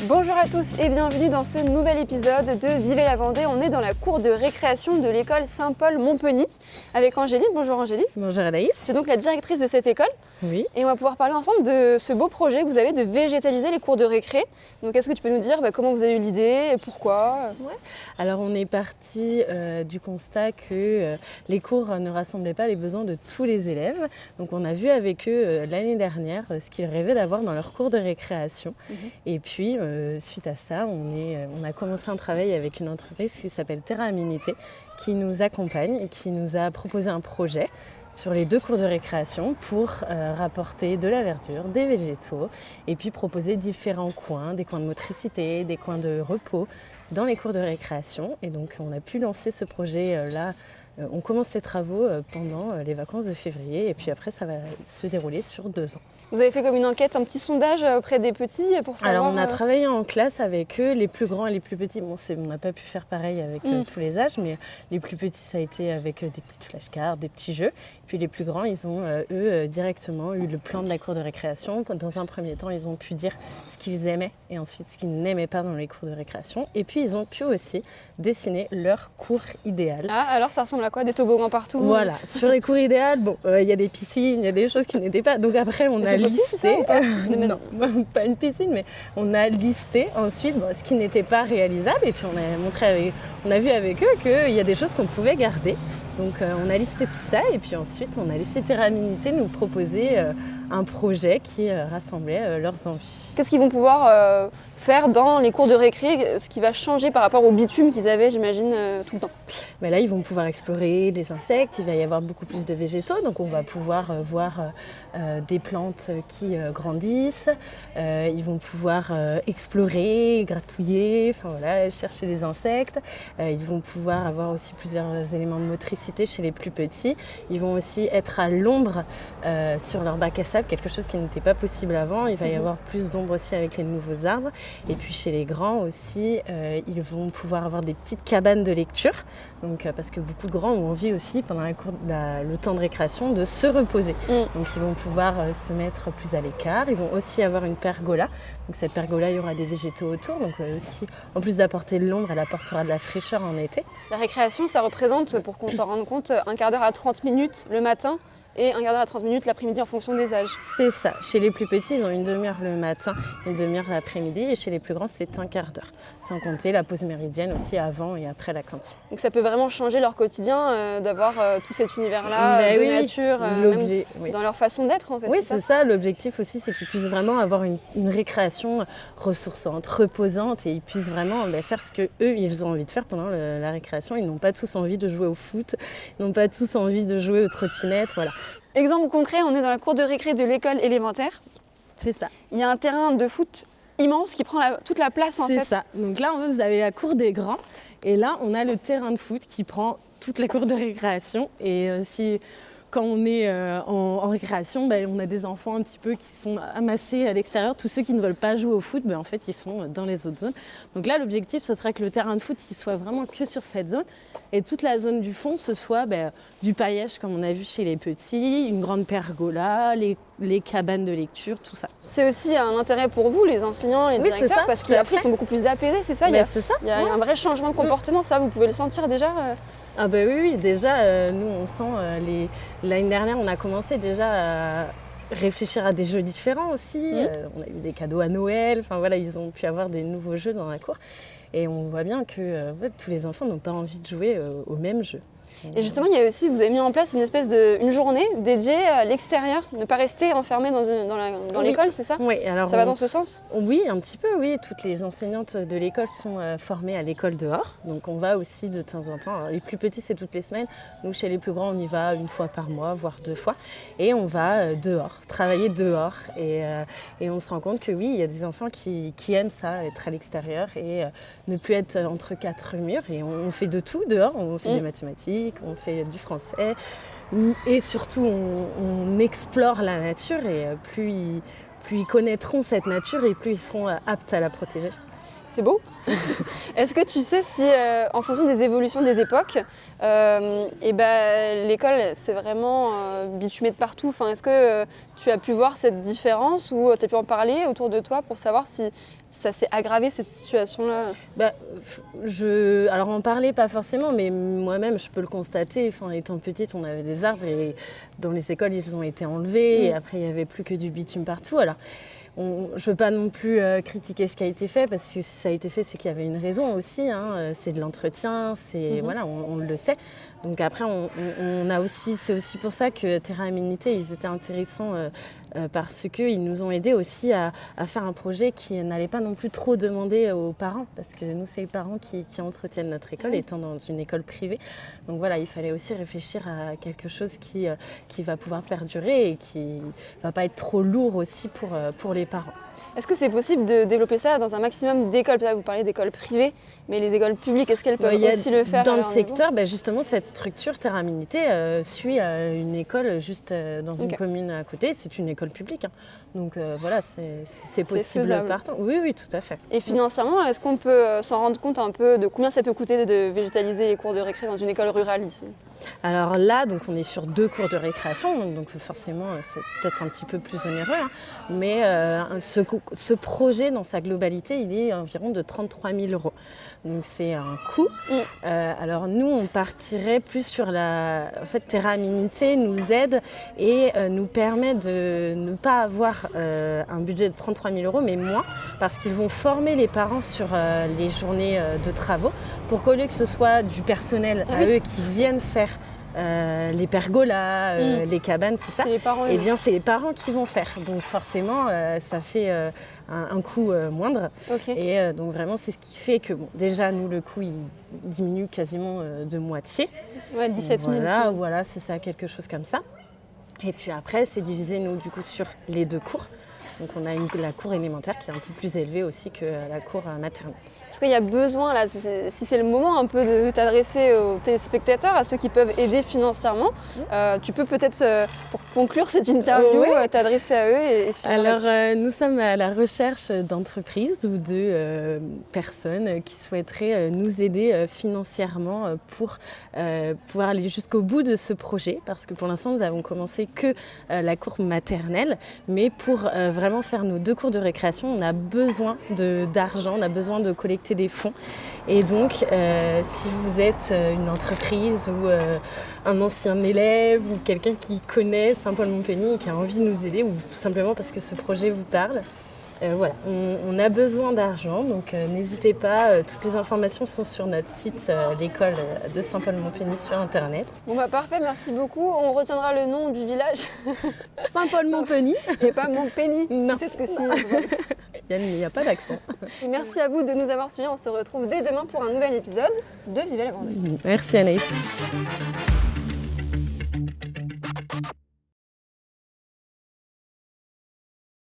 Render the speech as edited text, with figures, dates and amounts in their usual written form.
Bonjour à tous et bienvenue dans ce nouvel épisode de Vivez la Vendée. On est dans la cour de récréation de l'école Saint-Paul-Montpeny avec Angélique. Bonjour Angélique. Bonjour Anaïs. Je suis donc la directrice de cette école. Oui. Et on va pouvoir parler ensemble de ce beau projet que vous avez de végétaliser les cours de récré. Donc est-ce que tu peux nous dire comment vous avez eu l'idée et pourquoi? Alors on est parti du constat que les cours ne rassemblaient pas les besoins de tous les élèves. Donc on a vu avec eux l'année dernière ce qu'ils rêvaient d'avoir dans leur cours de récréation. Et puis suite à ça, on a commencé un travail avec une entreprise qui s'appelle Terra Aménité, qui nous accompagne et qui nous a proposé un projet sur les 2 cours de récréation pour rapporter de la verdure, des végétaux et puis proposer différents coins, des coins de motricité, des coins de repos dans les cours de récréation. Et donc on a pu lancer ce projet là. On commence les travaux pendant les vacances de février et puis après ça va se dérouler sur 2 ans. Vous avez fait comme une enquête, un petit sondage auprès des petits pour savoir... Alors on a travaillé en classe avec eux, les plus grands et les plus petits. Bon, on n'a pas pu faire pareil avec tous les âges, mais les plus petits ça a été avec des petites flashcards, des petits jeux. Et puis les plus grands, ils ont directement eu le plan de la cour de récréation. Dans un premier temps, ils ont pu dire ce qu'ils aimaient et ensuite ce qu'ils n'aimaient pas dans les cours de récréation. Et puis ils ont pu aussi dessiner leur cours idéal. Ah, alors ça ressemble à quoi? Des toboggans partout? Voilà, sur les cours idéaux, bon, il y a des piscines, il y a des choses qui n'étaient pas. Donc après, on a listé, non, pas une piscine, mais on a listé ensuite ce qui n'était pas réalisable. Et puis on a vu avec eux qu'il y a des choses qu'on pouvait garder. Donc on a listé tout ça et puis ensuite on a laissé Terra Aménité nous proposer un projet qui rassemblait leurs envies. Qu'est-ce qu'ils vont pouvoir faire dans les cours de récré, ce qui va changer par rapport au bitume qu'ils avaient, j'imagine, tout le temps? Mais là, ils vont pouvoir explorer les insectes, il va y avoir beaucoup plus de végétaux, donc on va pouvoir voir des plantes qui grandissent, ils vont pouvoir explorer, gratouiller, chercher les insectes, ils vont pouvoir avoir aussi plusieurs éléments de motricité chez les plus petits, ils vont aussi être à l'ombre sur leur bac à sable, quelque chose qui n'était pas possible avant, il va y avoir plus d'ombre aussi avec les nouveaux arbres. Et puis chez les grands aussi, ils vont pouvoir avoir des petites cabanes de lecture, donc, parce que beaucoup de grands ont envie aussi, pendant le temps de récréation, de se reposer. Donc ils vont pouvoir se mettre plus à l'écart. Ils vont aussi avoir une pergola. Donc cette pergola, il y aura des végétaux autour. Donc aussi, en plus d'apporter de l'ombre, elle apportera de la fraîcheur en été. La récréation, ça représente, pour qu'on s'en rende compte, un quart d'heure à 30 minutes le matin et un quart d'heure à 30 minutes l'après-midi en fonction des âges. C'est ça. Chez les plus petits, ils ont une demi-heure le matin, une demi-heure l'après-midi. Et chez les plus grands, c'est un quart d'heure. Sans compter la pause méridienne aussi avant et après la cantine. Donc ça peut vraiment changer leur quotidien d'avoir tout cet univers-là de nature, même dans leur façon d'être en fait. Oui, c'est ça. L'objectif aussi, c'est qu'ils puissent vraiment avoir une récréation ressourçante, reposante et ils puissent vraiment faire ce qu'eux, ils ont envie de faire pendant la récréation. Ils n'ont pas tous envie de jouer au foot, ils n'ont pas tous envie de jouer aux trottinettes, voilà. Exemple concret, on est dans la cour de récré de l'école élémentaire. C'est ça. Il y a un terrain de foot immense qui prend toute la place en fait. C'est ça. Donc là, vous avez la cour des grands et là, on a le terrain de foot qui prend toute la cour de récréation. Et quand on est en récréation, on a des enfants un petit peu qui sont amassés à l'extérieur. Tous ceux qui ne veulent pas jouer au foot, en fait, ils sont dans les autres zones. Donc là, l'objectif, ce serait que le terrain de foot il soit vraiment que sur cette zone. Et toute la zone du fond, ce soit du paillage, comme on a vu chez les petits, une grande pergola, les cabanes de lecture, tout ça. C'est aussi un intérêt pour vous, les enseignants, les directeurs, ça, parce qu'après, ils sont beaucoup plus apaisés, c'est ça? C'est ça. Il y a un vrai changement de comportement, ça, vous pouvez le sentir déjà Ah oui, déjà, nous, on sent, l'année dernière, on a commencé déjà à réfléchir à des jeux différents aussi. On a eu des cadeaux à Noël, ils ont pu avoir des nouveaux jeux dans la cour. Et on voit bien que tous les enfants n'ont pas envie de jouer aux mêmes jeux. Et justement, il y a aussi, vous avez mis en place une journée dédiée à l'extérieur, ne pas rester enfermé dans l'école, c'est ça? Oui, alors ça va dans ce sens? Oui, un petit peu, oui. Toutes les enseignantes de l'école sont formées à l'école dehors. Donc on va aussi de temps en temps. Alors, les plus petits, c'est toutes les semaines. Nous, chez les plus grands, on y va 1 fois par mois, voire 2 fois. Et on va dehors, travailler dehors. Et on se rend compte que oui, il y a des enfants qui aiment ça, être à l'extérieur et ne plus être entre 4 murs. Et on fait de tout dehors. On fait des mathématiques, on fait du français. Et surtout, on explore la nature et plus ils connaîtront cette nature et plus ils seront aptes à la protéger. C'est beau. Est-ce que tu sais si, en fonction des évolutions des époques, l'école c'est vraiment bitumée de partout. Enfin, est-ce que tu as pu voir cette différence ou tu as pu en parler autour de toi pour savoir si ça s'est aggravé cette situation-là? Alors en parler pas forcément, mais moi-même je peux le constater. Enfin, étant petite, on avait des arbres et dans les écoles ils ont été enlevés et après il n'y avait plus que du bitume partout. Alors, je ne veux pas non plus critiquer ce qui a été fait, parce que si ça a été fait, c'est qu'il y avait une raison aussi. C'est de l'entretien, voilà, on le sait. Donc après, c'est aussi pour ça que Terra Aménité, ils étaient intéressants parce qu'ils nous ont aidés aussi à faire un projet qui n'allait pas non plus trop demander aux parents, parce que nous, c'est les parents qui entretiennent notre école, étant dans une école privée. Donc voilà, il fallait aussi réfléchir à quelque chose qui va pouvoir perdurer et qui ne va pas être trop lourd aussi pour les parents. Est-ce que c'est possible de développer ça dans un maximum d'écoles? Vous parlez d'écoles privées, mais les écoles publiques, est-ce qu'elles peuvent aussi le faire? Dans le secteur, justement, cette structure Terra Aménité suit une école juste dans une commune à côté. C'est une école publique. Donc voilà, c'est possible partout. Oui, tout à fait. Et financièrement, est-ce qu'on peut s'en rendre compte un peu de combien ça peut coûter de végétaliser les cours de récré dans une école rurale ici? Alors là, donc on est sur 2 cours de récréation, donc forcément c'est peut-être un petit peu plus onéreux, mais ce projet dans sa globalité, il est environ de 33 000 €. Donc c'est un coût. Alors nous, on partirait plus sur En fait, Terra Aménité nous aide et nous permet de ne pas avoir un budget de 33 000 €, mais moins, parce qu'ils vont former les parents sur les journées de travaux, pour qu'au lieu que ce soit du personnel à eux qui viennent faire les pergolas, les cabanes, tout ça, et bien c'est les parents qui vont faire. Donc forcément, ça fait un coût moindre. Et donc vraiment, c'est ce qui fait que déjà, nous, le coût, il diminue quasiment de moitié. 17 000. Voilà, c'est ça, quelque chose comme ça. Et puis après, c'est divisé, nous, du coup, sur les 2 cours. Donc on a la cour élémentaire qui est un peu plus élevée aussi que la cour maternelle. Est-ce qu'il y a besoin, là, si c'est le moment un peu de t'adresser aux téléspectateurs, à ceux qui peuvent aider financièrement, tu peux peut-être, pour conclure cette interview, t'adresser à eux et Alors, nous sommes à la recherche d'entreprises ou de personnes qui souhaiteraient nous aider financièrement pour pouvoir aller jusqu'au bout de ce projet, parce que pour l'instant, nous avons commencé que la cour maternelle, mais pour vraiment faire nos 2 cours de récréation, on a besoin d'argent, on a besoin de collecter des fonds. Et donc, si vous êtes une entreprise ou un ancien élève ou quelqu'un qui connaît Saint-Paul-Montpeny et qui a envie de nous aider, ou tout simplement parce que ce projet vous parle, voilà, on a besoin d'argent, donc n'hésitez pas, toutes les informations sont sur notre site, l'école de Saint-Paul-Montpeny sur internet. Bon parfait, merci beaucoup. On retiendra le nom du village. Saint-Paul-Montpeny. Et pas Montpeny. Non. Peut-être que si. Il n'y a pas d'accent. Et merci à vous de nous avoir suivis. On se retrouve dès demain pour un nouvel épisode de Vivez la Vendée. Merci Anaïs.